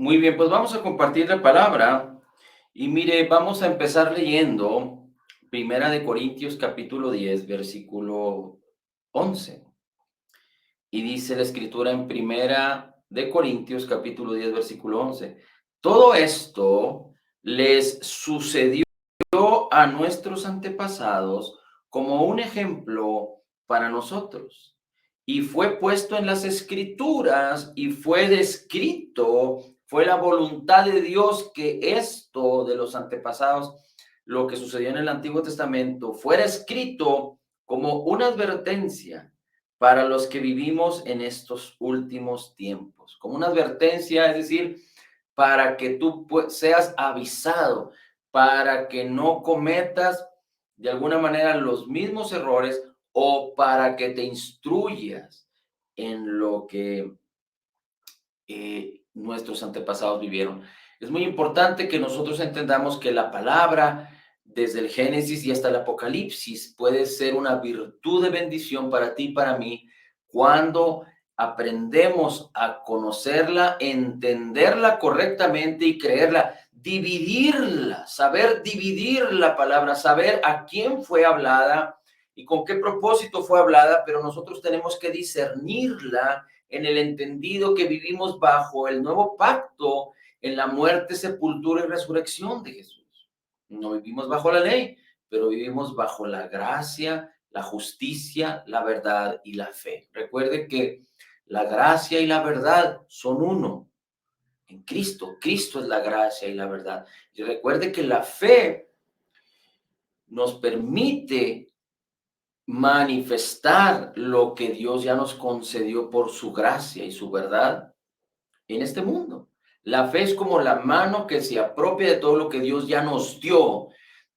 Muy bien, pues vamos a compartir la palabra y mire, vamos a empezar leyendo Primera de Corintios capítulo 10 versículo 11. Y dice la escritura en Primera de Corintios capítulo 10 versículo 11. Todo esto les sucedió a nuestros antepasados como un ejemplo para nosotros. Y fue puesto en las escrituras y fue descrito, fue la voluntad de Dios que esto de los antepasados, lo que sucedió en el Antiguo Testamento, fuera escrito como una advertencia para los que vivimos en estos últimos tiempos. Como una advertencia, es decir, para que tú seas avisado, para que no cometas de alguna manera los mismos errores o para que te instruyas en lo que nuestros antepasados vivieron. Es muy importante que nosotros entendamos que la palabra, desde el Génesis y hasta el Apocalipsis, puede ser una virtud de bendición para ti y para mí cuando aprendemos a conocerla, entenderla correctamente y creerla, dividirla, saber dividir la palabra, saber a quién fue hablada y con qué propósito fue hablada, pero nosotros tenemos que discernirla en el entendido que vivimos bajo el nuevo pacto en la muerte, sepultura y resurrección de Jesús. No vivimos bajo la ley, pero vivimos bajo la gracia, la justicia, la verdad y la fe. Recuerde que la gracia y la verdad son uno en Cristo. Cristo es la gracia y la verdad. Y recuerde que la fe nos permite manifestar lo que Dios ya nos concedió por su gracia y su verdad en este mundo. La fe es como la mano que se apropia de todo lo que Dios ya nos dio.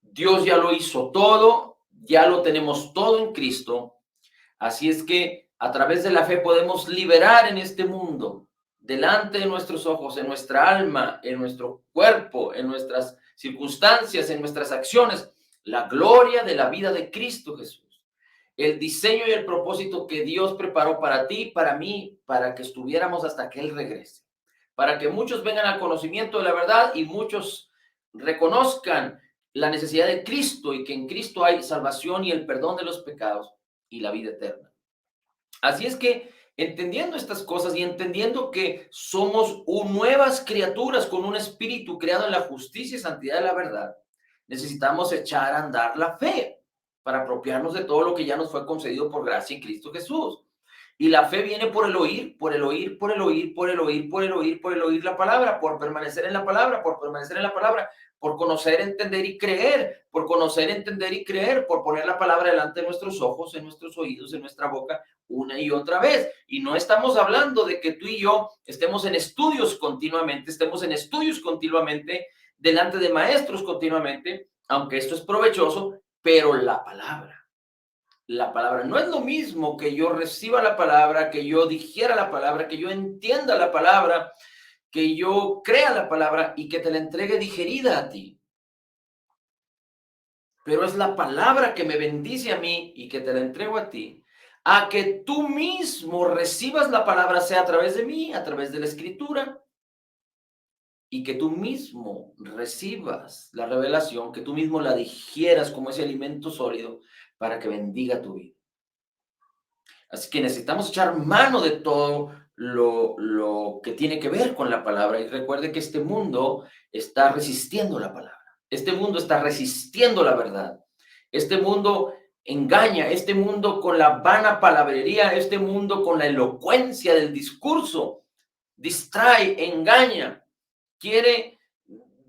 Dios ya lo hizo todo, ya lo tenemos todo en Cristo. Así es que a través de la fe podemos liberar en este mundo, delante de nuestros ojos, en nuestra alma, en nuestro cuerpo, en nuestras circunstancias, en nuestras acciones, la gloria de la vida de Cristo Jesús. El diseño y el propósito que Dios preparó para ti, para mí, para que estuviéramos hasta que Él regrese. Para que muchos vengan al conocimiento de la verdad y muchos reconozcan la necesidad de Cristo y que en Cristo hay salvación y el perdón de los pecados y la vida eterna. Así es que entendiendo estas cosas y entendiendo que somos nuevas criaturas con un espíritu creado en la justicia y santidad de la verdad, necesitamos echar a andar la fe para apropiarnos de todo lo que ya nos fue concedido por gracia en Cristo Jesús. Y la fe viene por el oír, por el oír, por el oír, por el oír, por el oír, por el oír la palabra, por permanecer en la palabra, por permanecer en la palabra, por conocer, entender y creer, por conocer, entender y creer, por poner la palabra delante de nuestros ojos, en nuestros oídos, en nuestra boca, una y otra vez. Y no estamos hablando de que tú y yo estemos en estudios continuamente, delante de maestros continuamente, aunque esto es provechoso, pero la palabra. No es lo mismo que yo reciba la palabra, que yo digiera la palabra, que yo entienda la palabra, que yo crea la palabra y que te la entregue digerida a ti. Pero es la palabra que me bendice a mí y que te la entrego a ti. A que tú mismo recibas la palabra, sea a través de mí, a través de la escritura, y que tú mismo recibas la revelación, que tú mismo la digieras como ese alimento sólido para que bendiga tu vida. Así que necesitamos echar mano de todo lo que tiene que ver con la palabra. Y recuerde que este mundo está resistiendo la palabra. Este mundo está resistiendo la verdad. Este mundo engaña, este mundo con la vana palabrería, este mundo con la elocuencia del discurso, distrae, engaña, quiere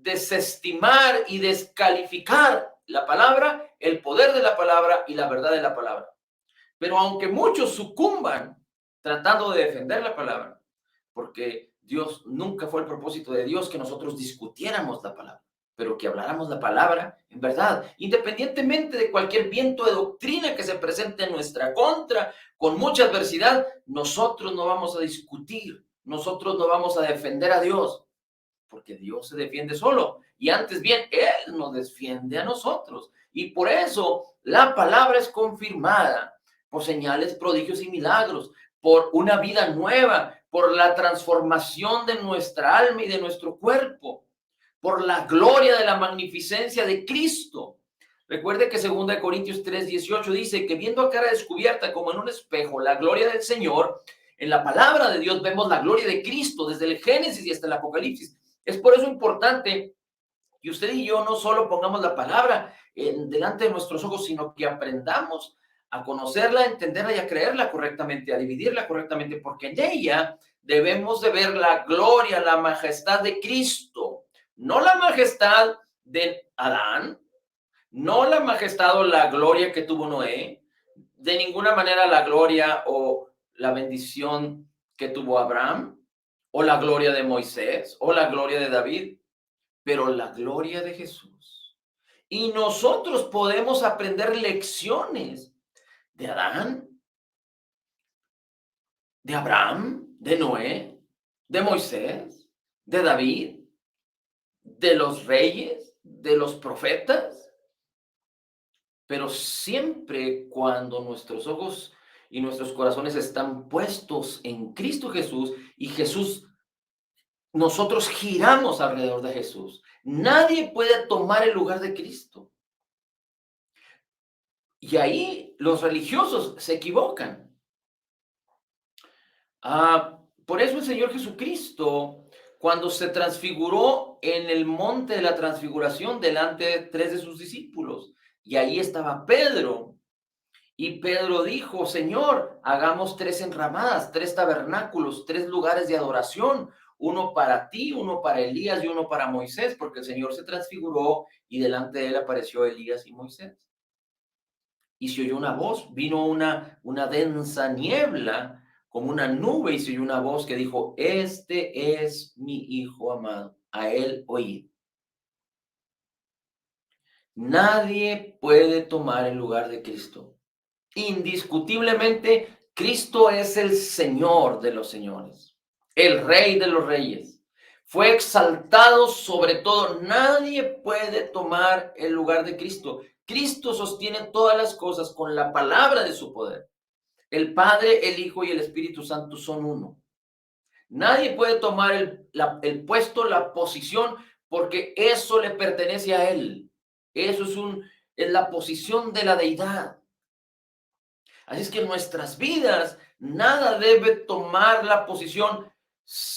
desestimar y descalificar la palabra, el poder de la palabra y la verdad de la palabra. Pero aunque muchos sucumban tratando de defender la palabra, porque Dios nunca fue el propósito de Dios que nosotros discutiéramos la palabra, pero que habláramos la palabra en verdad, independientemente de cualquier viento de doctrina que se presente en nuestra contra, con mucha adversidad, nosotros no vamos a discutir, nosotros no vamos a defender a Dios, porque Dios se defiende solo y antes bien, Él nos defiende a nosotros. Y por eso la palabra es confirmada por señales, prodigios y milagros, por una vida nueva, por la transformación de nuestra alma y de nuestro cuerpo, por la gloria de la magnificencia de Cristo. Recuerde que 2 Corintios 3:18 dice que viendo a cara descubierta como en un espejo la gloria del Señor, en la palabra de Dios vemos la gloria de Cristo desde el Génesis y hasta el Apocalipsis. Es por eso importante que usted y yo no solo pongamos la palabra delante de nuestros ojos, sino que aprendamos a conocerla, a entenderla y a creerla correctamente, a dividirla correctamente, porque en ella debemos de ver la gloria, la majestad de Cristo, no la majestad de Adán, no la majestad o la gloria que tuvo Noé, de ninguna manera la gloria o la bendición que tuvo Abraham, o la gloria de Moisés, o la gloria de David, pero la gloria de Jesús. Y nosotros podemos aprender lecciones de Adán, de Abraham, de Noé, de Moisés, de David, de los reyes, de los profetas. Pero siempre cuando nuestros ojos y nuestros corazones están puestos en Cristo Jesús y Jesús, nosotros giramos alrededor de Jesús. Nadie puede tomar el lugar de Cristo. Y ahí los religiosos se equivocan. Por eso el Señor Jesucristo, cuando se transfiguró en el monte de la transfiguración delante de 3 de sus discípulos, y ahí estaba Pedro, y Pedro dijo: Señor, hagamos 3 enramadas, 3 tabernáculos, 3 lugares de adoración, uno para ti, uno para Elías y uno para Moisés, porque el Señor se transfiguró y delante de él apareció Elías y Moisés. Y se oyó una voz, vino una densa niebla, como una nube, y se oyó una voz que dijo: este es mi Hijo amado, a él oíd. Nadie puede tomar el lugar de Cristo. Indiscutiblemente, Cristo es el Señor de los señores, el Rey de los reyes. Fue exaltado sobre todo. Nadie puede tomar el lugar de Cristo. Cristo sostiene todas las cosas con la palabra de su poder. El Padre, el Hijo y el Espíritu Santo son uno. Nadie puede tomar el puesto, la posición, porque eso le pertenece a Él. Eso es la posición de la deidad. Así es que en nuestras vidas nada debe tomar la posición.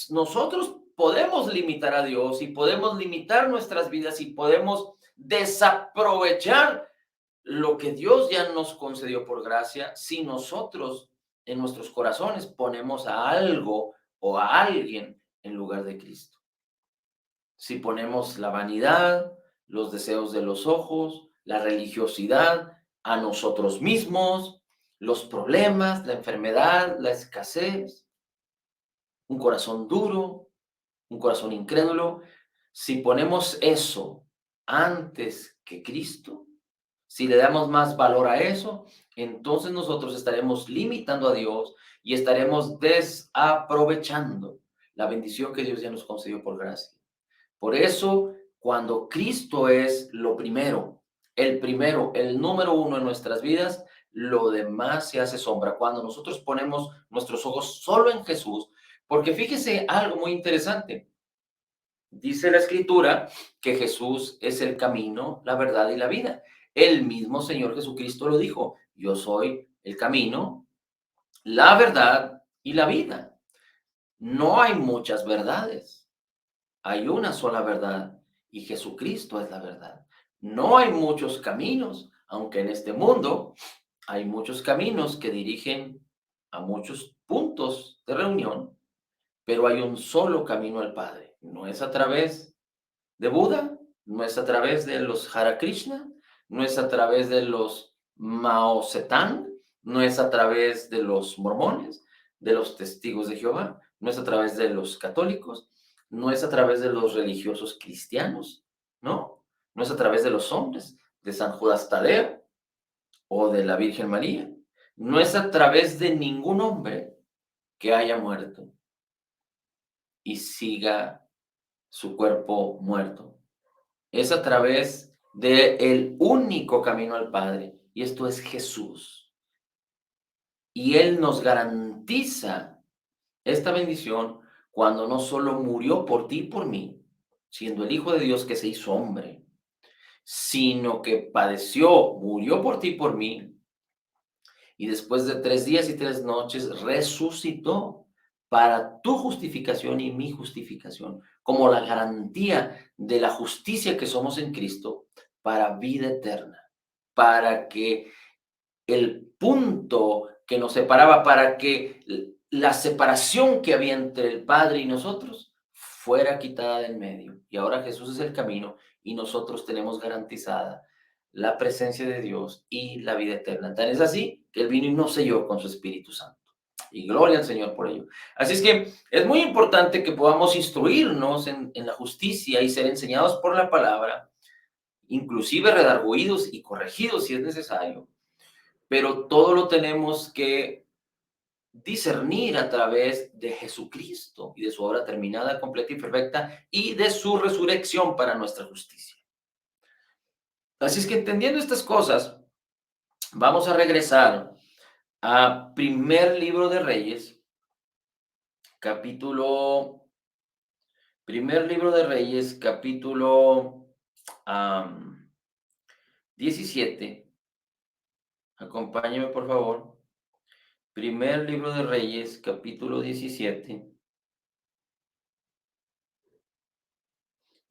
Nosotros podemos limitar a Dios y podemos limitar nuestras vidas y podemos desaprovechar lo que Dios ya nos concedió por gracia si nosotros en nuestros corazones ponemos a algo o a alguien en lugar de Cristo. Si ponemos la vanidad, los deseos de los ojos, la religiosidad, a nosotros mismos, los problemas, la enfermedad, la escasez, un corazón duro, un corazón incrédulo, si ponemos eso antes que Cristo, si le damos más valor a eso, entonces nosotros estaremos limitando a Dios y estaremos desaprovechando la bendición que Dios ya nos concedió por gracia. Por eso, cuando Cristo es lo primero, el número uno en nuestras vidas, lo demás se hace sombra. Cuando nosotros ponemos nuestros ojos solo en Jesús, porque fíjese algo muy interesante. Dice la Escritura que Jesús es el camino, la verdad y la vida. El mismo Señor Jesucristo lo dijo: yo soy el camino, la verdad y la vida. No hay muchas verdades. Hay una sola verdad y Jesucristo es la verdad. No hay muchos caminos, aunque en este mundo hay muchos caminos que dirigen a muchos puntos de reunión, pero hay un solo camino al Padre. No es a través de Buda, no es a través de los Hare Krishna, no es a través de los Mao Zedong, no es a través de los mormones, de los testigos de Jehová, no es a través de los católicos, no es a través de los religiosos cristianos, ¿no? No es a través de los hombres, de San Judas Tadeo o de la Virgen María. No es a través de ningún hombre que haya muerto y siga su cuerpo muerto. Es a través del único camino al Padre, y esto es Jesús. Y Él nos garantiza esta bendición cuando no solo murió por ti y por mí, siendo el Hijo de Dios que se hizo hombre, sino que padeció, murió por ti y por mí, y después de 3 días y 3 noches resucitó para tu justificación y mi justificación, como la garantía de la justicia que somos en Cristo para vida eterna, para que el punto que nos separaba, para que la separación que había entre el Padre y nosotros fuera quitada de en medio. Y ahora Jesús es el camino y nosotros tenemos garantizada la presencia de Dios y la vida eterna. Tan es así que Él vino y nos selló con su Espíritu Santo. Y gloria al Señor por ello. Así es que es muy importante que podamos instruirnos en la justicia y ser enseñados por la palabra, inclusive redarguidos y corregidos si es necesario, pero todo lo tenemos que discernir a través de Jesucristo y de su obra terminada, completa y perfecta, y de su resurrección para nuestra justicia. Así es que entendiendo estas cosas, vamos a regresar a primer libro de Reyes, capítulo, primer libro de Reyes, capítulo 17. Acompáñeme, por favor. Primer libro de Reyes, capítulo 17.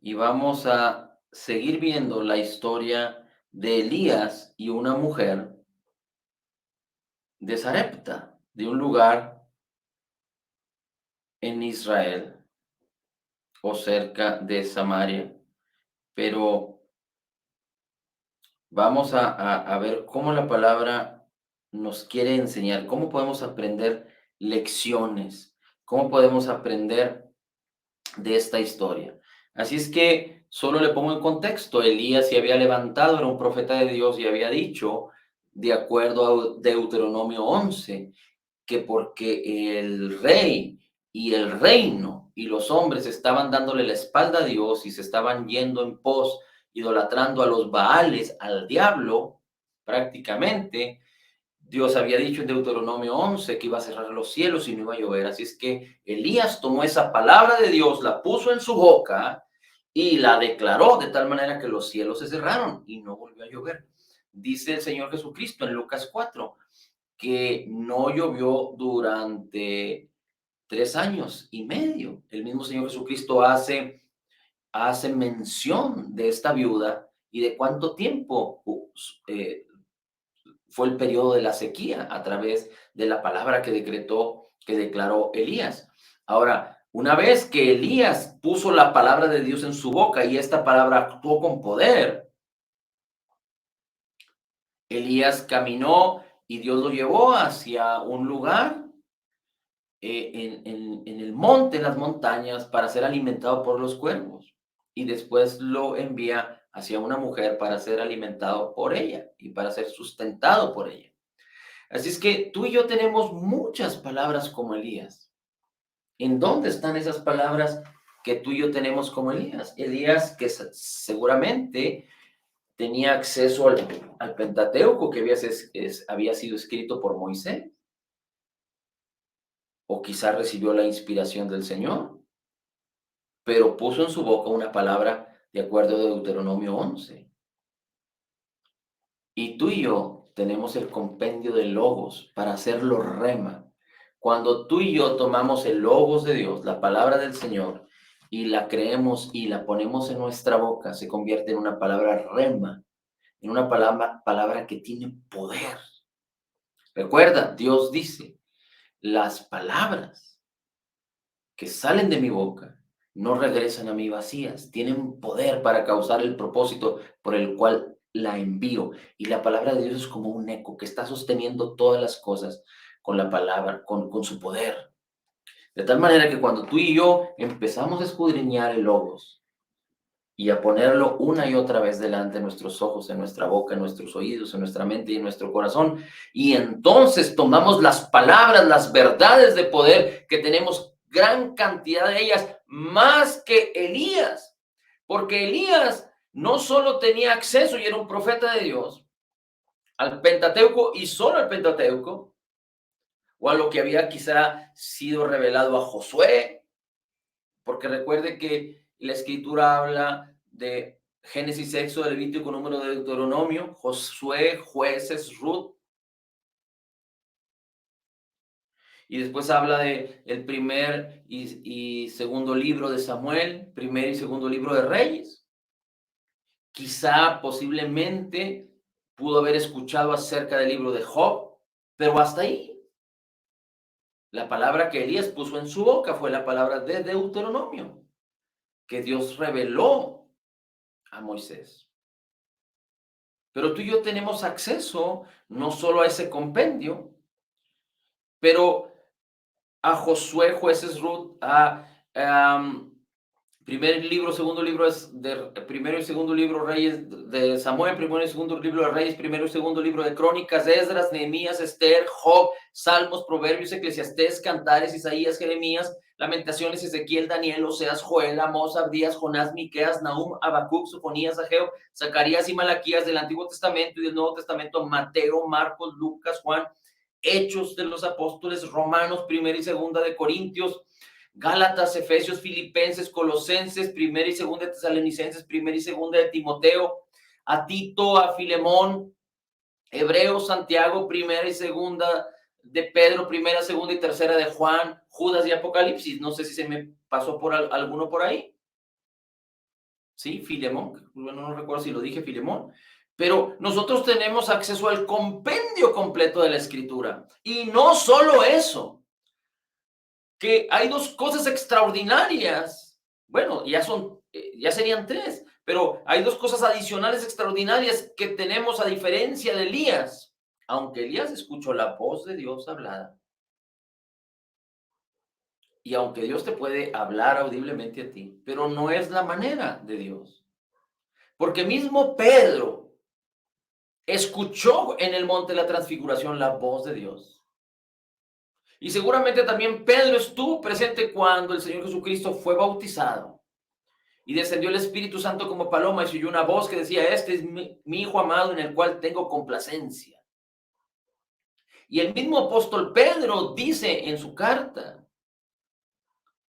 Y vamos a seguir viendo la historia de Elías y una mujer de Sarepta, de un lugar en Israel o cerca de Samaria. Pero vamos a ver cómo la palabra nos quiere enseñar, cómo podemos aprender lecciones, cómo podemos aprender de esta historia. Así es que solo le pongo en contexto, Elías se había levantado, era un profeta de Dios y había dicho, de acuerdo a Deuteronomio 11, que porque el rey y el reino y los hombres estaban dándole la espalda a Dios y se estaban yendo en pos, idolatrando a los Baales, al diablo, prácticamente, Dios había dicho en Deuteronomio 11 que iba a cerrar los cielos y no iba a llover. Así es que Elías tomó esa palabra de Dios, la puso en su boca y la declaró de tal manera que los cielos se cerraron y no volvió a llover. Dice el Señor Jesucristo en Lucas 4 que no llovió durante 3 años y medio. El mismo Señor Jesucristo hace mención de esta viuda y de cuánto tiempo fue el periodo de la sequía a través de la palabra que declaró Elías. Ahora, una vez que Elías puso la palabra de Dios en su boca y esta palabra actuó con poder, Elías caminó y Dios lo llevó hacia un lugar en el monte, en las montañas, para ser alimentado por los cuervos. Y después lo envía hacia una mujer para ser alimentado por ella y para ser sustentado por ella. Así es que tú y yo tenemos muchas palabras como Elías. ¿En dónde están esas palabras que tú y yo tenemos como Elías? Elías que seguramente tenía acceso al Pentateuco que había sido escrito por Moisés, o quizás recibió la inspiración del Señor, pero puso en su boca una palabra de acuerdo a Deuteronomio 11. Y tú y yo tenemos el compendio de logos para hacerlo rema. Cuando tú y yo tomamos el logos de Dios, la palabra del Señor, y la creemos y la ponemos en nuestra boca, se convierte en una palabra rema, en una palabra que tiene poder. Recuerda, Dios dice, las palabras que salen de mi boca no regresan a mí vacías, tienen poder para causar el propósito por el cual la envío. Y la palabra de Dios es como un eco que está sosteniendo todas las cosas con la palabra, con su poder. De tal manera que cuando tú y yo empezamos a escudriñar el logos y a ponerlo una y otra vez delante de nuestros ojos, en nuestra boca, en nuestros oídos, en nuestra mente y en nuestro corazón, y entonces tomamos las palabras, las verdades de poder que tenemos gran cantidad de ellas, más que Elías, porque Elías no solo tenía acceso y era un profeta de Dios al Pentateuco y solo al Pentateuco, o a lo que había quizá sido revelado a Josué, porque recuerde que la escritura habla de Génesis, Éxodo, Levítico, Número, de Deuteronomio, Josué, Jueces, Ruth, y después habla de el primer y segundo libro de Samuel, primer y segundo libro de Reyes. Quizá posiblemente pudo haber escuchado acerca del libro de Job, pero hasta ahí. La palabra que Elías puso en su boca fue la palabra de Deuteronomio, que Dios reveló a Moisés. Pero tú y yo tenemos acceso no solo a ese compendio, pero a Josué, Jueces, Ruth, a primer libro, segundo libro primero y segundo libro Reyes de Samuel, primero y segundo libro de Reyes, primero y segundo libro de Crónicas, Esdras, Nehemías, Esther, Job, Salmos, Proverbios, Eclesiastés, Cantares, Isaías, Jeremías, Lamentaciones, Ezequiel, Daniel, Oseas, Joel, Amós, Abdías, Jonás, Miqueas, Nahum, Habacuc, Sofonías, Ageo, Zacarías y Malaquías del Antiguo Testamento y del Nuevo Testamento, Mateo, Marcos, Lucas, Juan, Hechos de los Apóstoles, Romanos, primera y segunda de Corintios, Gálatas, Efesios, Filipenses, Colosenses, primera y segunda de Tesalonicenses, primera y segunda de Timoteo, a Tito, a Filemón, Hebreos, Santiago, primera y segunda de Pedro, primera, segunda y tercera de Juan, Judas y Apocalipsis. No sé si se me pasó por alguno por ahí. Sí, Filemón, bueno, no recuerdo si lo dije, Filemón. Pero nosotros tenemos acceso al compendio completo de la Escritura. Y no solo eso, que hay dos cosas extraordinarias. Bueno, ya serían tres, pero hay dos cosas adicionales extraordinarias que tenemos a diferencia de Elías. Aunque Elías escuchó la voz de Dios hablada, y aunque Dios te puede hablar audiblemente a ti, pero no es la manera de Dios. Porque mismo Pedro escuchó en el monte de la transfiguración la voz de Dios. Y seguramente también Pedro estuvo presente cuando el Señor Jesucristo fue bautizado. Y descendió el Espíritu Santo como paloma y se oyó una voz que decía, este es mi Hijo amado en el cual tengo complacencia. Y el mismo apóstol Pedro dice en su carta,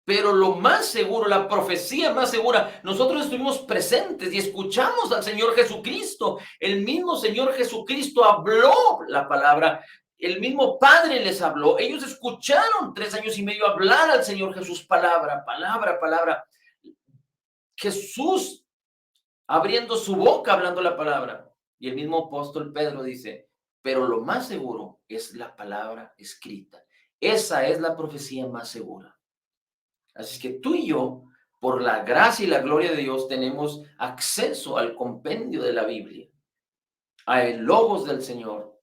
pero lo más seguro, la profecía más segura, nosotros estuvimos presentes y escuchamos al Señor Jesucristo. El mismo Señor Jesucristo habló la palabra, el mismo Padre les habló. Ellos escucharon 3 años y medio hablar al Señor Jesús, palabra. Jesús abriendo su boca, hablando la palabra. Y el mismo apóstol Pedro dice, pero lo más seguro es la palabra escrita. Esa es la profecía más segura. Así que tú y yo, por la gracia y la gloria de Dios, tenemos acceso al compendio de la Biblia, a el logos del Señor,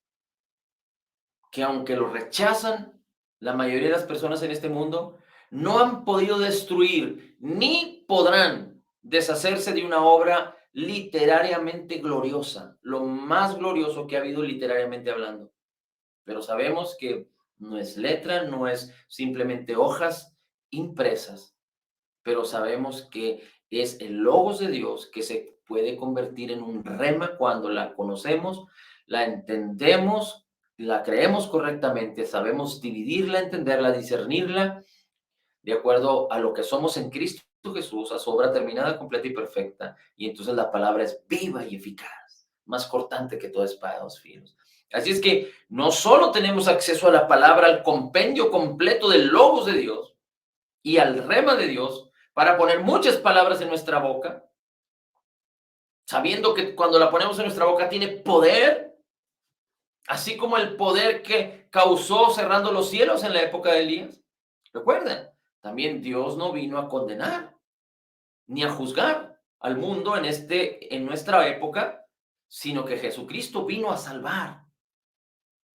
que aunque lo rechazan, la mayoría de las personas en este mundo no han podido destruir ni podrán deshacerse de una obra literariamente gloriosa, lo más glorioso que ha habido literariamente hablando. Pero sabemos que no es letra, no es simplemente hojas impresas, pero sabemos que es el logos de Dios que se puede convertir en un rema cuando la conocemos, la entendemos, la creemos correctamente, sabemos dividirla, entenderla, discernirla, de acuerdo a lo que somos en Cristo Jesús, a su obra terminada, completa y perfecta. Y entonces la palabra es viva y eficaz, más cortante que toda espada de 2 filos. Así es que no solo tenemos acceso a la palabra, al compendio completo del logos de Dios y al rema de Dios, para poner muchas palabras en nuestra boca, sabiendo que cuando la ponemos en nuestra boca tiene poder, así como el poder que causó cerrando los cielos en la época de Elías. Recuerden, también Dios no vino a condenar ni a juzgar al mundo en nuestra época, sino que Jesucristo vino a salvar.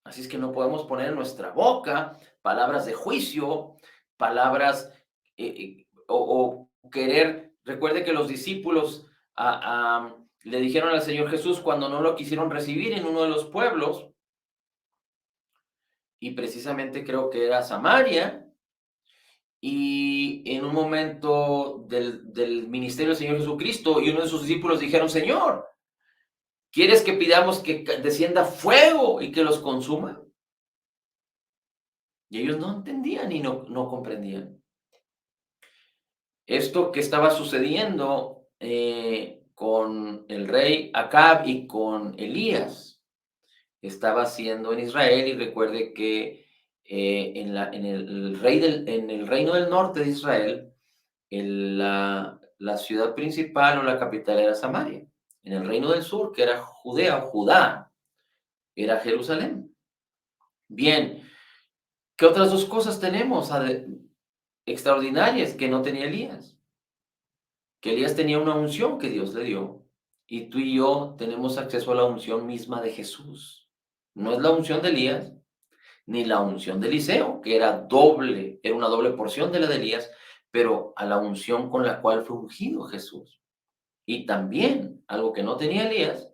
Así es que no podemos poner en nuestra boca palabras de juicio, palabras o querer. Recuerde que los discípulos le dijeron al Señor Jesús cuando no lo quisieron recibir en uno de los pueblos, y precisamente creo que era Samaria, y en un momento del ministerio del Señor Jesucristo, y uno de sus discípulos dijeron, Señor, ¿quieres que pidamos que descienda fuego y que los consuma? Y ellos no entendían y no comprendían. Esto que estaba sucediendo con el rey Acab y con Elías estaba haciendo en Israel, y recuerde que en el reino del norte de Israel, la ciudad principal o la capital era Samaria. En el reino del sur, que era Judea o Judá, era Jerusalén. Bien, ¿qué otras dos cosas tenemos extraordinarias que no tenía Elías? Que Elías tenía una unción que Dios le dio, y tú y yo tenemos acceso a la unción misma de Jesús. No es la unción de Elías, ni la unción de Eliseo, que era doble, era una doble porción de la de Elías, pero a la unción con la cual fue ungido Jesús. Y también, algo que no tenía Elías,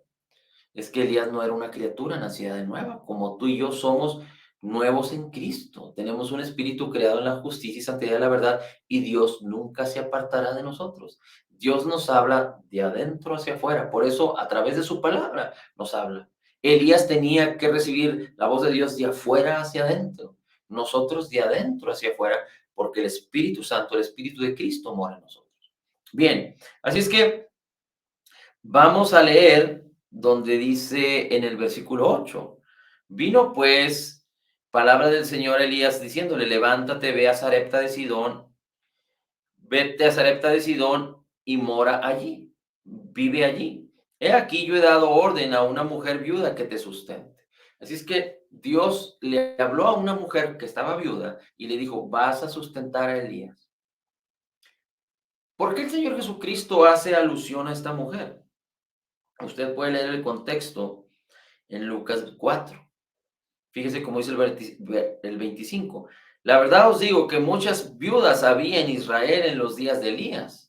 es que Elías no era una criatura nacida de nueva, como tú y yo somos nuevos en Cristo. Tenemos un espíritu creado en la justicia y santidad de la verdad, y Dios nunca se apartará de nosotros. Dios nos habla de adentro hacia afuera, por eso a través de su palabra nos habla. Elías tenía que recibir la voz de Dios de afuera hacia adentro, nosotros de adentro hacia afuera, porque el Espíritu Santo, el Espíritu de Cristo mora en nosotros. Bien, así es que vamos a leer donde dice en el versículo 8: vino pues palabra del Señor a Elías diciéndole, levántate, ve a Sarepta de Sidón, vete a Sarepta de Sidón y mora allí, vive allí. He aquí yo he dado orden a una mujer viuda que te sustente. Así es que Dios le habló a una mujer que estaba viuda y le dijo, vas a sustentar a Elías. ¿Por qué el Señor Jesucristo hace alusión a esta mujer? Usted puede leer el contexto en Lucas 4. Fíjese cómo dice el 25. La verdad os digo que muchas viudas había en Israel en los días de Elías,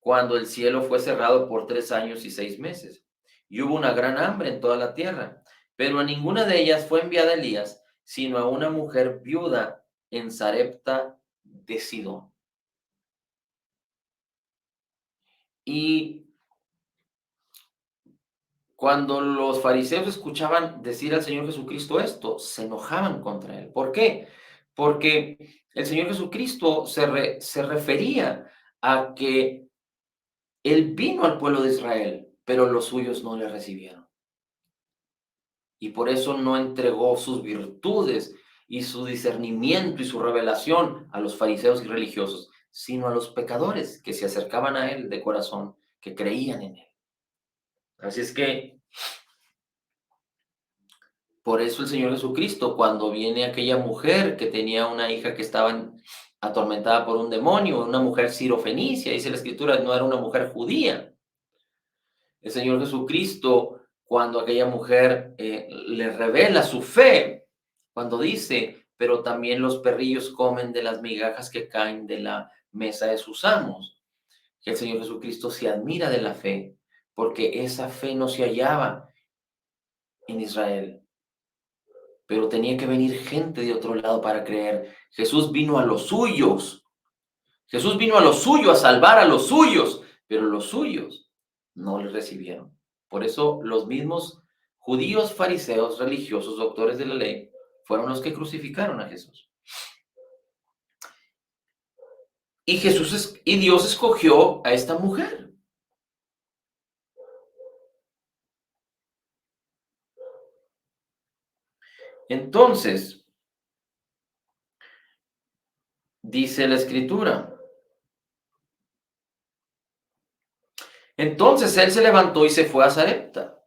cuando el cielo fue cerrado por 3 años y 6 meses, y hubo una gran hambre en toda la tierra, pero a ninguna de ellas fue enviada Elías, sino a una mujer viuda en Sarepta de Sidón. Y cuando los fariseos escuchaban decir al Señor Jesucristo esto, se enojaban contra él. ¿Por qué? Porque el Señor Jesucristo se refería a que él vino al pueblo de Israel, pero los suyos no le recibieron. Y por eso no entregó sus virtudes y su discernimiento y su revelación a los fariseos y religiosos, sino a los pecadores que se acercaban a él de corazón, que creían en él. Así es que por eso el Señor Jesucristo, cuando viene aquella mujer que tenía una hija que estaba atormentada por un demonio, una mujer sirofenicia, dice la Escritura, no era una mujer judía. El Señor Jesucristo, cuando aquella mujer le revela su fe, cuando dice, pero también los perrillos comen de las migajas que caen de la mesa de sus amos, que el Señor Jesucristo se admira de la fe, porque esa fe no se hallaba en Israel, pero tenía que venir gente de otro lado para creer. Jesús vino a los suyos. Jesús vino a los suyos, a salvar a los suyos, pero los suyos no le recibieron. Por eso los mismos judíos, fariseos, religiosos, doctores de la ley, fueron los que crucificaron a Jesús. Y Dios escogió a esta mujer. Entonces, dice la Escritura. Entonces él se levantó y se fue a Sarepta.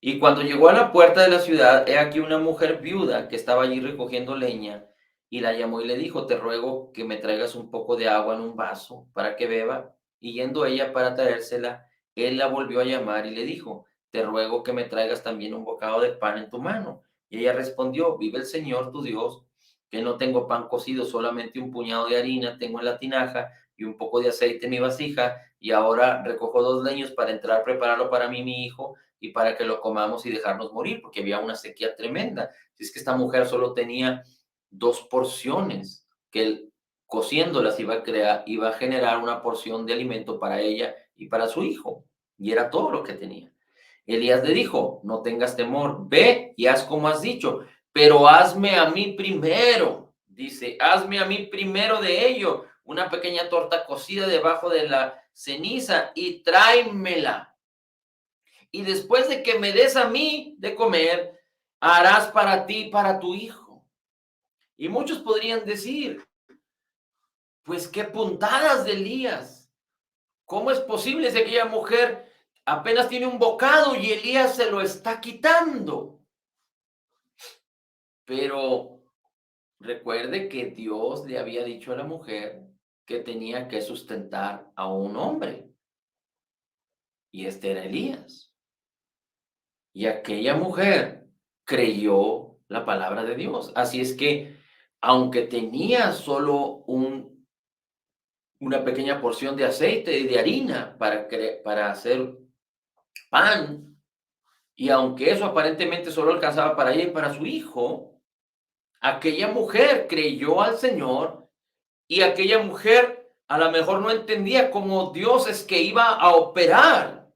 Y cuando llegó a la puerta de la ciudad, he aquí una mujer viuda que estaba allí recogiendo leña, y la llamó y le dijo, te ruego que me traigas un poco de agua en un vaso para que beba. Y yendo ella para traérsela, él la volvió a llamar y le dijo, te ruego que me traigas también un bocado de pan en tu mano. Y ella respondió, vive el Señor tu Dios, que no tengo pan cocido, solamente un puñado de harina tengo en la tinaja y un poco de aceite en mi vasija, y ahora recojo 2 leños para entrar a prepararlo para mí, mi hijo, y para que lo comamos y dejarnos morir, porque había una sequía tremenda. Si es que esta mujer solo tenía 2 porciones, que él, cociéndolas iba a generar una porción de alimento para ella y para su hijo, y era todo lo que tenía. Elías le dijo, no tengas temor, ve y haz como has dicho, pero hazme a mí primero, dice, hazme a mí primero de ello, una pequeña torta cocida debajo de la ceniza y tráemela. Y después de que me des a mí de comer, harás para ti y para tu hijo. Y muchos podrían decir, pues qué puntadas de Elías. ¿Cómo es posible si aquella mujer apenas tiene un bocado y Elías se lo está quitando? Pero recuerde que Dios le había dicho a la mujer que tenía que sustentar a un hombre, y este era Elías. Y aquella mujer creyó la palabra de Dios. Así es que, aunque tenía solo una pequeña porción de aceite y de harina para hacer pan, y aunque eso aparentemente solo alcanzaba para ella y para su hijo, aquella mujer creyó al Señor. Y aquella mujer a lo mejor no entendía cómo Dios es que iba a operar,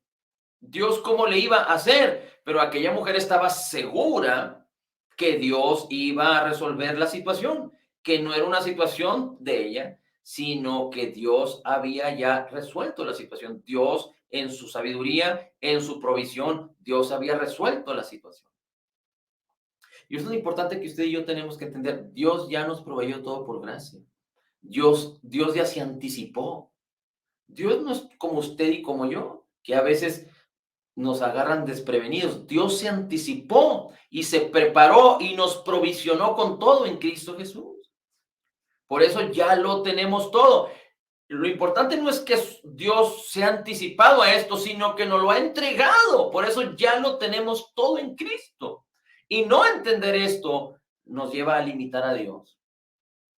Dios cómo le iba a hacer, pero aquella mujer estaba segura que Dios iba a resolver la situación, que no era una situación de ella, sino que Dios había ya resuelto la situación. Dios en su sabiduría, en su provisión, Dios había resuelto la situación. Y eso es lo importante que usted y yo tenemos que entender. Dios ya nos proveyó todo por gracia. Dios ya se anticipó. Dios no es como usted y como yo, que a veces nos agarran desprevenidos. Dios se anticipó y se preparó y nos provisionó con todo en Cristo Jesús. Por eso ya lo tenemos todo. Lo importante no es que Dios se ha anticipado a esto, sino que nos lo ha entregado. Por eso ya lo tenemos todo en Cristo. Y no entender esto nos lleva a limitar a Dios,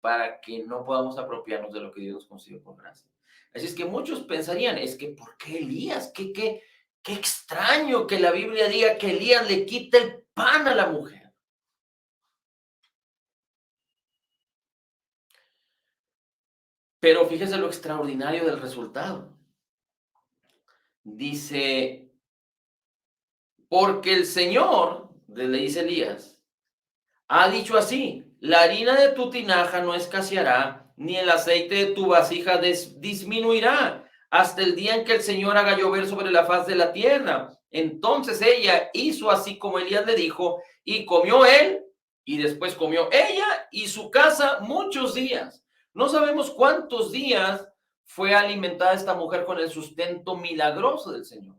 para que no podamos apropiarnos de lo que Dios nos concedió por gracia. Así es que muchos pensarían, es que ¿por qué Elías? Qué extraño que la Biblia diga que Elías le quita el pan a la mujer. Pero fíjese lo extraordinario del resultado. Dice, porque el Señor, le dice Elías, ha dicho así, la harina de tu tinaja no escaseará, ni el aceite de tu vasija disminuirá, hasta el día en que el Señor haga llover sobre la faz de la tierra. Entonces ella hizo así como Elías le dijo, y comió él, y después comió ella y su casa muchos días. No sabemos cuántos días fue alimentada esta mujer con el sustento milagroso del Señor,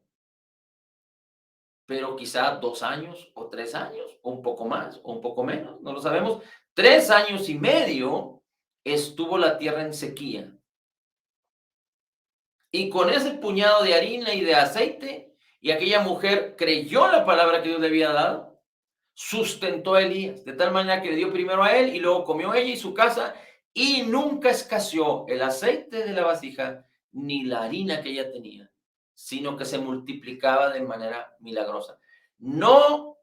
pero quizá 2 años o 3 años, o un poco más, o un poco menos, no lo sabemos. 3 años y medio estuvo la tierra en sequía. Y con ese puñado de harina y de aceite, y aquella mujer creyó la palabra que Dios le había dado, sustentó a Elías, de tal manera que le dio primero a él y luego comió ella y su casa, y nunca escaseó el aceite de la vasija ni la harina que ella tenía, sino que se multiplicaba de manera milagrosa. No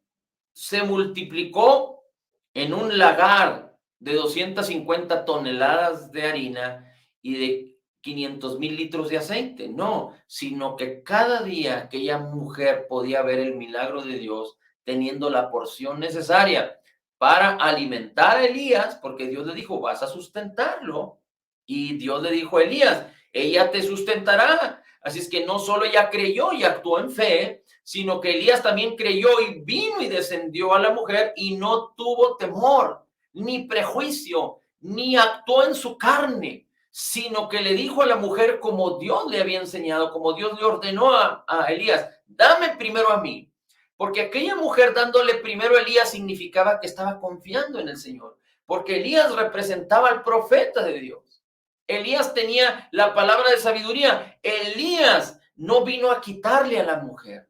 se multiplicó en un lagar de 250 toneladas de harina y de 500,000 litros de aceite, no, sino que cada día aquella mujer podía ver el milagro de Dios teniendo la porción necesaria para alimentar a Elías, porque Dios le dijo, vas a sustentarlo. Y Dios le dijo a Elías, ella te sustentará. Así es que no solo ella creyó y actuó en fe, sino que Elías también creyó y vino y descendió a la mujer y no tuvo temor, ni prejuicio, ni actuó en su carne, sino que le dijo a la mujer como Dios le había enseñado, como Dios le ordenó a Elías, dame primero a mí. Porque aquella mujer dándole primero a Elías significaba que estaba confiando en el Señor, porque Elías representaba al profeta de Dios. Elías tenía la palabra de sabiduría. Elías no vino a quitarle a la mujer.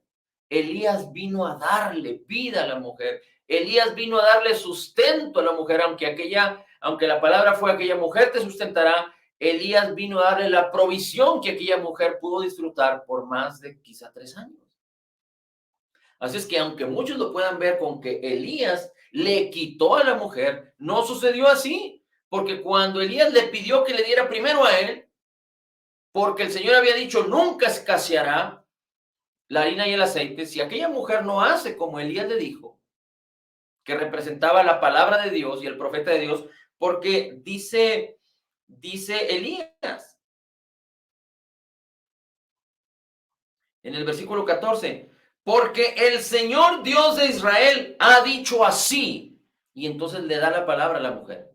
Elías vino a darle vida a la mujer. Elías vino a darle sustento a la mujer, aunque la palabra fue aquella mujer te sustentará. Elías vino a darle la provisión que aquella mujer pudo disfrutar por más de quizá 3 años. Así es que aunque muchos lo puedan ver con que Elías le quitó a la mujer, no sucedió así, porque cuando Elías le pidió que le diera primero a él, porque el Señor había dicho, nunca escaseará la harina y el aceite, si aquella mujer no hace como Elías le dijo, que representaba la palabra de Dios y el profeta de Dios, porque dice Elías en el versículo 14, porque el Señor Dios de Israel ha dicho así, y entonces le da la palabra a la mujer.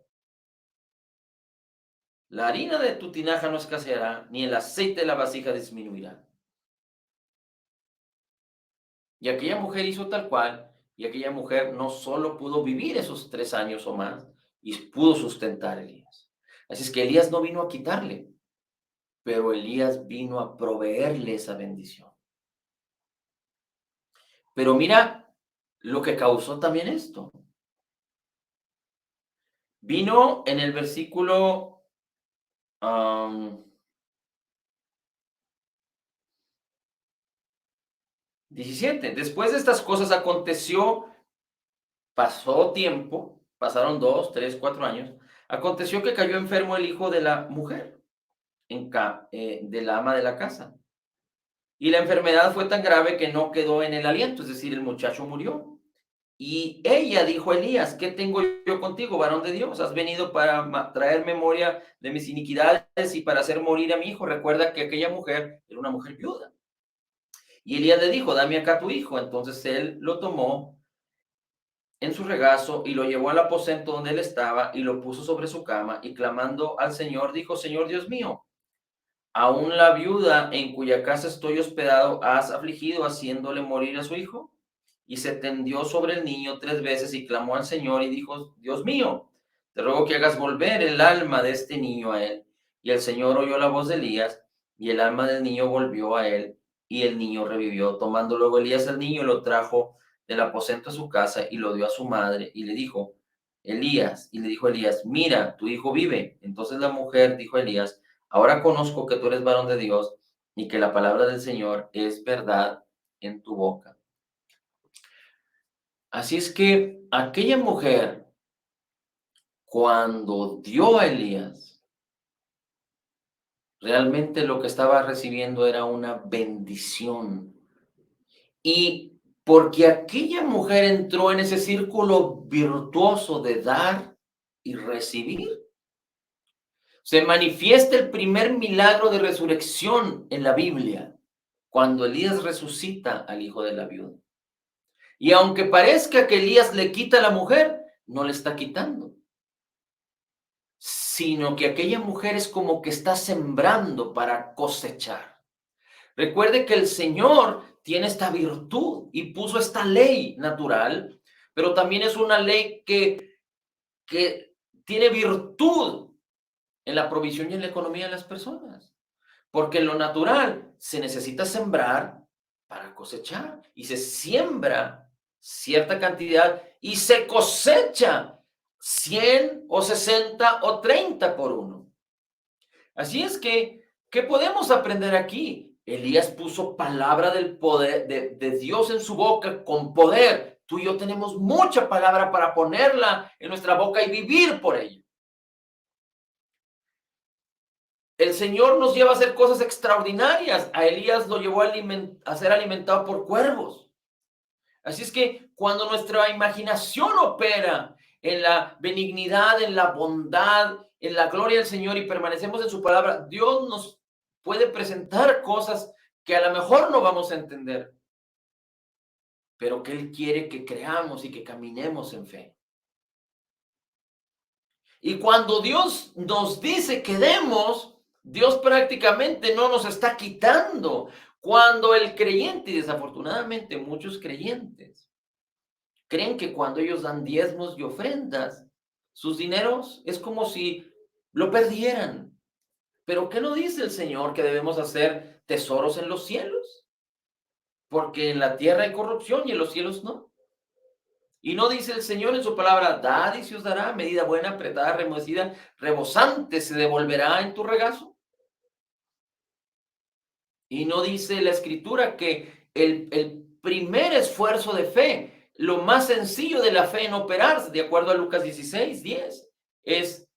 La harina de tu tinaja no escaseará, ni el aceite de la vasija disminuirá. Y aquella mujer hizo tal cual, y aquella mujer no solo pudo vivir esos 3 años o más, y pudo sustentar a Elías. Así es que Elías no vino a quitarle, pero Elías vino a proveerle esa bendición. Pero mira lo que causó también esto. Vino en el versículo 17. Después de estas cosas aconteció, pasó tiempo, pasaron 2, 3, 4 años. Aconteció que cayó enfermo el hijo de la mujer, de la ama de la casa. Y la enfermedad fue tan grave que no quedó en el aliento, es decir, el muchacho murió. Y ella dijo a Elías, ¿qué tengo yo contigo, varón de Dios? Has venido para traer memoria de mis iniquidades y para hacer morir a mi hijo. Recuerda que aquella mujer era una mujer viuda. Y Elías le dijo, dame acá tu hijo. Entonces él lo tomó en su regazo y lo llevó al aposento donde él estaba y lo puso sobre su cama y clamando al Señor, dijo, Señor Dios mío, aún la viuda en cuya casa estoy hospedado has afligido haciéndole morir a su hijo. Y se tendió sobre el niño 3 veces y clamó al Señor y dijo, Dios mío, te ruego que hagas volver el alma de este niño a él. Y el Señor oyó la voz de Elías y el alma del niño volvió a él y el niño revivió. Tomando luego Elías al niño, lo trajo del aposento a su casa y lo dio a su madre y le dijo, Elías, mira, tu hijo vive. Entonces la mujer dijo a Elías, ahora conozco que tú eres varón de Dios y que la palabra del Señor es verdad en tu boca. Así es que aquella mujer, cuando dio a Elías, realmente lo que estaba recibiendo era una bendición. Y porque aquella mujer entró en ese círculo virtuoso de dar y recibir, se manifiesta el primer milagro de resurrección en la Biblia, cuando Elías resucita al hijo de la viuda. Y aunque parezca que Elías le quita a la mujer, no le está quitando, sino que aquella mujer es como que está sembrando para cosechar. Recuerde que el Señor tiene esta virtud y puso esta ley natural, pero también es una ley que tiene virtud en la provisión y en la economía de las personas. Porque en lo natural se necesita sembrar para cosechar y se siembra cierta cantidad y se cosecha 100 o 60 o 30 por uno. Así es que, ¿qué podemos aprender aquí? Elías puso palabra del poder de Dios en su boca con poder. Tú y yo tenemos mucha palabra para ponerla en nuestra boca y vivir por ella. El Señor nos lleva a hacer cosas extraordinarias. A Elías lo llevó a ser alimentado por cuervos. Así es que cuando nuestra imaginación opera en la benignidad, en la bondad, en la gloria del Señor y permanecemos en su palabra, Dios nos puede presentar cosas que a lo mejor no vamos a entender, pero que Él quiere que creamos y que caminemos en fe. Y cuando Dios nos dice que demos, Dios prácticamente no nos está quitando. Cuando el creyente, y desafortunadamente muchos creyentes, creen que cuando ellos dan diezmos y ofrendas, sus dineros es como si lo perdieran. Pero ¿qué no dice el Señor que debemos hacer tesoros en los cielos? Porque en la tierra hay corrupción y en los cielos no. Y no dice el Señor en su palabra, dad y se os dará, medida buena, apretada, remecida, rebosante, se devolverá en tu regazo. Y no dice la Escritura que el primer esfuerzo de fe, lo más sencillo de la fe en operarse, de acuerdo a Lucas 16:10, es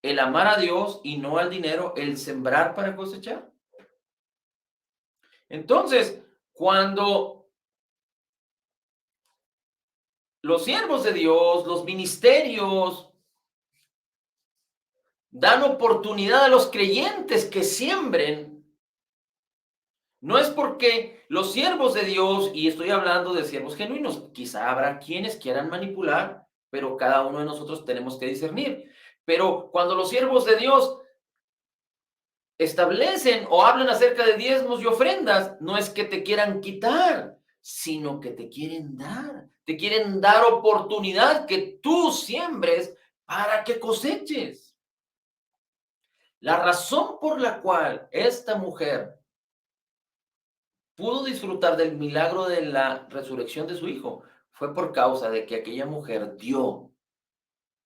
el amar a Dios y no al dinero, el sembrar para cosechar. Entonces, cuando los siervos de Dios, los ministerios, dan oportunidad a los creyentes que siembren. No es porque los siervos de Dios, y estoy hablando de siervos genuinos, quizá habrá quienes quieran manipular, pero cada uno de nosotros tenemos que discernir. Pero cuando los siervos de Dios establecen o hablan acerca de diezmos y ofrendas, no es que te quieran quitar, sino que te quieren dar. Te quieren dar oportunidad que tú siembres para que coseches. La razón por la cual esta mujer pudo disfrutar del milagro de la resurrección de su hijo fue por causa de que aquella mujer dio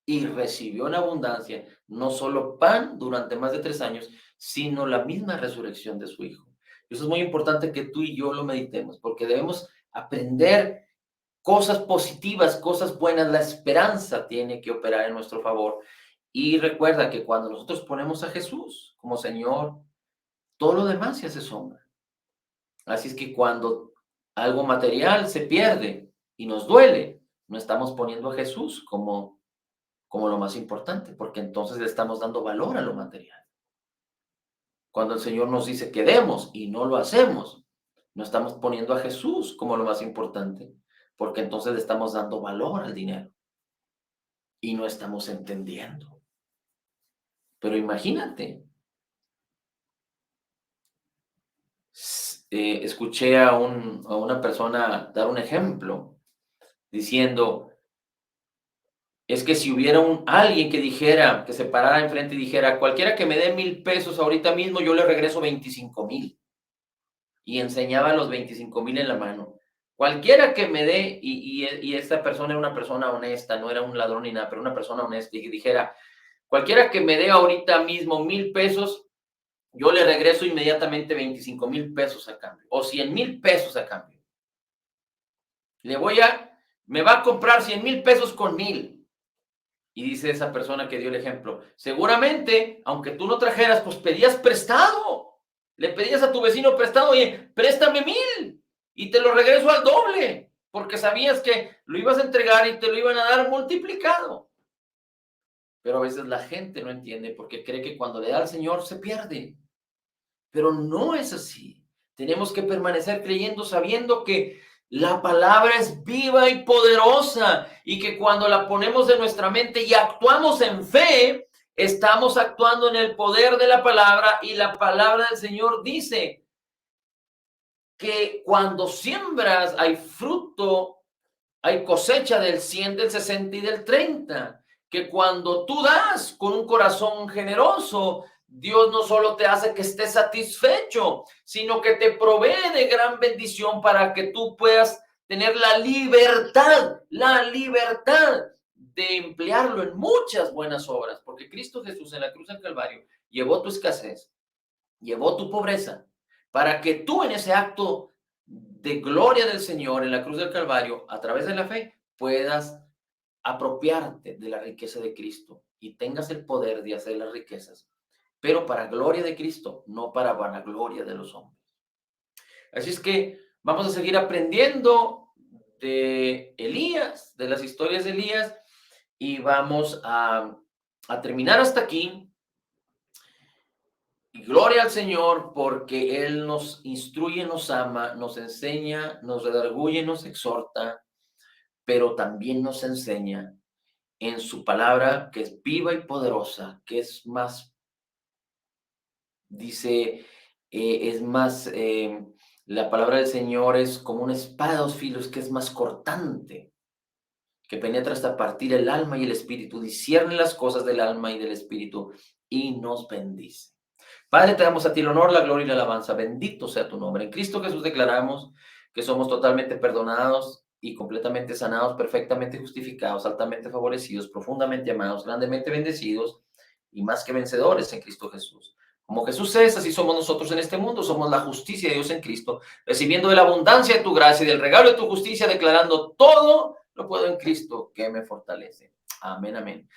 y recibió en abundancia no solo pan durante más de 3 años, sino la misma resurrección de su hijo. Eso es muy importante que tú y yo lo meditemos, porque debemos aprender cosas positivas, cosas buenas. La esperanza tiene que operar en nuestro favor. Y recuerda que cuando nosotros ponemos a Jesús como Señor, todo lo demás se hace sombra. Así es que cuando algo material se pierde y nos duele, no estamos poniendo a Jesús como lo más importante, porque entonces le estamos dando valor a lo material. Cuando el Señor nos dice que demos y no lo hacemos, no estamos poniendo a Jesús como lo más importante, porque entonces le estamos dando valor al dinero y no estamos entendiendo. Pero imagínate, escuché a una persona dar un ejemplo diciendo, es que si hubiera alguien que dijera, que se parara enfrente y dijera, cualquiera que me dé 1,000 pesos ahorita mismo, yo le regreso 25,000. Y enseñaba los 25,000 en la mano. Cualquiera que me dé, y esta persona era una persona honesta, no era un ladrón ni nada, pero una persona honesta, y que dijera, cualquiera que me dé ahorita mismo 1,000 pesos, yo le regreso inmediatamente 25,000 pesos a cambio, o 100,000 pesos a cambio. Me va a comprar 100,000 pesos con 1,000. Y dice esa persona que dio el ejemplo, seguramente, aunque tú no trajeras, pues pedías prestado. Le pedías a tu vecino prestado, oye, préstame 1,000 y te lo regreso al doble, porque sabías que lo ibas a entregar y te lo iban a dar multiplicado. Pero a veces la gente no entiende porque cree que cuando le da al Señor se pierde. Pero no es así. Tenemos que permanecer creyendo, sabiendo que la palabra es viva y poderosa y que cuando la ponemos en nuestra mente y actuamos en fe, estamos actuando en el poder de la palabra, y la palabra del Señor dice que cuando siembras hay fruto, hay cosecha del 100, del 60 y del 30. Que cuando tú das con un corazón generoso, Dios no solo te hace que estés satisfecho, sino que te provee de gran bendición para que tú puedas tener la libertad de emplearlo en muchas buenas obras, porque Cristo Jesús en la cruz del Calvario llevó tu escasez, llevó tu pobreza, para que tú en ese acto de gloria del Señor en la cruz del Calvario, a través de la fe, puedas apropiarte de la riqueza de Cristo y tengas el poder de hacer las riquezas, pero para gloria de Cristo, no para vanagloria de los hombres. Así es que vamos a seguir aprendiendo de Elías, de las historias de Elías, y vamos a terminar hasta aquí. Y gloria al Señor, porque Él nos instruye, nos ama, nos enseña, nos redarguye, nos exhorta, pero también nos enseña en su palabra, que es viva y poderosa, que es más, dice, la palabra del Señor es como una espada de 2 filos, que es más cortante, que penetra hasta partir el alma y el espíritu, discierne las cosas del alma y del espíritu, y nos bendice. Padre, te damos a ti el honor, la gloria y la alabanza. Bendito sea tu nombre. En Cristo Jesús declaramos que somos totalmente perdonados y completamente sanados, perfectamente justificados, altamente favorecidos, profundamente amados, grandemente bendecidos y más que vencedores en Cristo Jesús. Como Jesús es, así somos nosotros en este mundo. Somos la justicia de Dios en Cristo, recibiendo de la abundancia de tu gracia y del regalo de tu justicia, declarando todo lo puedo en Cristo que me fortalece. Amén, amén.